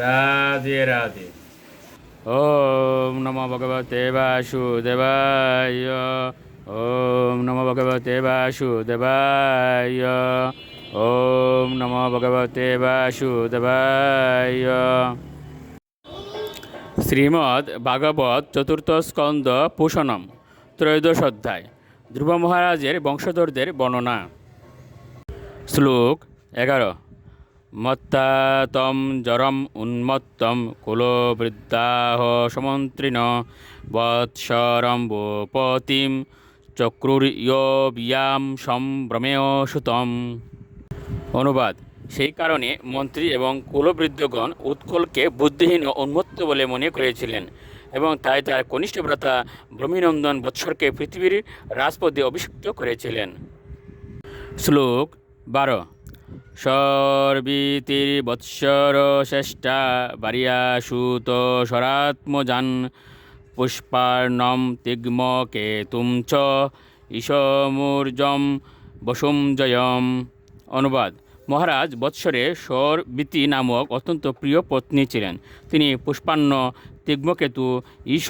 রাধে রাধে। ওম নমো ভগবতে বাসুদেবায়। ওম নমো ভগবতে বাসুদেবায়। ওম নমো ভগবতে বাসুদেবায়। শ্রীমদ্ ভাগবত চতুর্থ স্কন্দ পুষণম ত্রয়োদশ অধ্যায়। ধ্রুব মহারাজের বংশধরদের বর্ণনা। শ্লোক 11। মত্তা তম জরম উন্মত্তম কুলবৃদ্ধাহ সমন্ত্রিণ বৎসরম ভূপতিম চক্রুর্যবিয়াম সম্ভ্রমেয় সুতম। অনুবাদ: সেই কারণে মন্ত্রী এবং কুলবৃদ্ধগণ উৎকলকে বুদ্ধিহীন ও উন্মত্ত বলে মনে করেছিলেন এবং তাই তার কনিষ্ঠ ভ্রাতা ভ্রমীনন্দন বৎসরকে পৃথিবীর রাজপদে অভিষিক্ত করেছিলেন। শ্লোক 12। সর্বিতির্বৎসর শ্রেষ্ঠা বারিয়াসুত স্বরাত্মজান পুষ্পার্ণম তিগ্ম কেতুম চ ঈশমূর্জম বসুম জয়ম। অনুবাদ: মহারাজ বৎসরে সর্বিতি নামক অত্যন্ত প্রিয় পত্নী ছিলেন। তিনি পুষ্পান্ন, তিগ্মকেতু, ঈশ,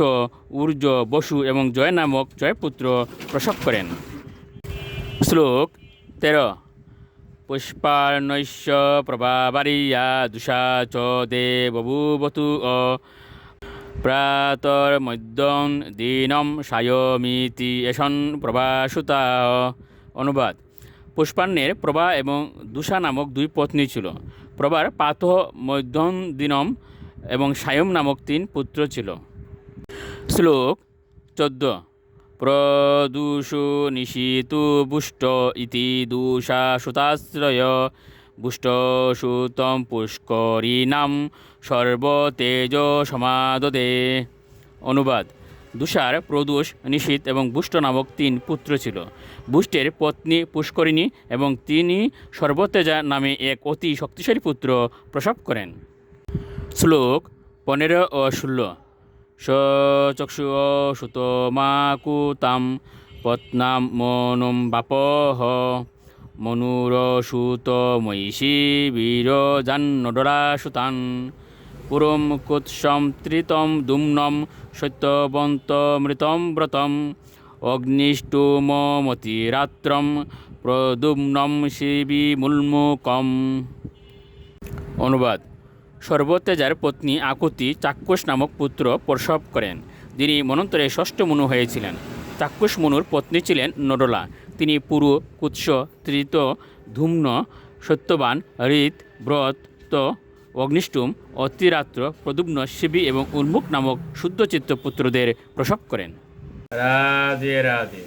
ঊর্জ, বসু এবং জয় নামক জয়পুত্র প্রসব করেন। শ্লোক 13। পুষ্পার্ণৈশ্য প্রভাবারিয়া দুষা চ দেবভূবতু প্রাতর্মধ্যং দীনম সায়মিতি এষণ প্রভাসুতা। অনুবাদ: পুষ্পান্নের প্রভা এবং দুষা নামক দুই পত্নী ছিল। প্রভার প্রাতঃ, মধ্যম, দিনম এবং সায়ম নামক 3 পুত্র ছিল। শ্লোক 14। প্রদূষু নিশীতু বুষ্ট ইতি দূষা সুতাশ্রয় বুষ্ট সুতম পুষ্করিণাম সর্বতেজ সমাদদে। অনুবাদ: দুষার প্রদূষ, নিশীত এবং বুষ্ট নামক 3 পুত্র ছিল। বুষ্টের পত্নী পুষ্করিণী এবং তিনি সর্বতেজা নামে এক অতি শক্তিশালী পুত্র প্রসব করেন। শ্লোক 15 ও 16। সচক্ষু সুতমাকুতাম পত্নাম মনুম বাপহ মনুরসুত মহিষী বীরজান্নডরা সুতান পুরম কুৎসম ত্রিতম দুম্নম সত্যবন্ত মৃতম ব্রতম অগ্নিষ্টুমমতিরাত্রম প্রদুম্নম শিবিমুল্মুকম। অনুবাদ: সর্বতেজার পত্নী আকুতি চাক্ষুষ নামক পুত্র প্রসব করেন, যিনি মনন্তরে ষষ্ঠ মনু হয়েছিলেন। চাক্ষুষ মনুর পত্নী ছিলেন নডলা। তিনি পুরু, কুৎস, ত্রিত, ধূম্ন, সত্যবান, হৃত, ব্রত, অগ্নিষ্টুম, অতিরাত্র, প্রদুম্ন, শিবি এবং উন্মুক নামক শুদ্ধচিত্ত পুত্রদের প্রসব করেন। রাধে রাধে।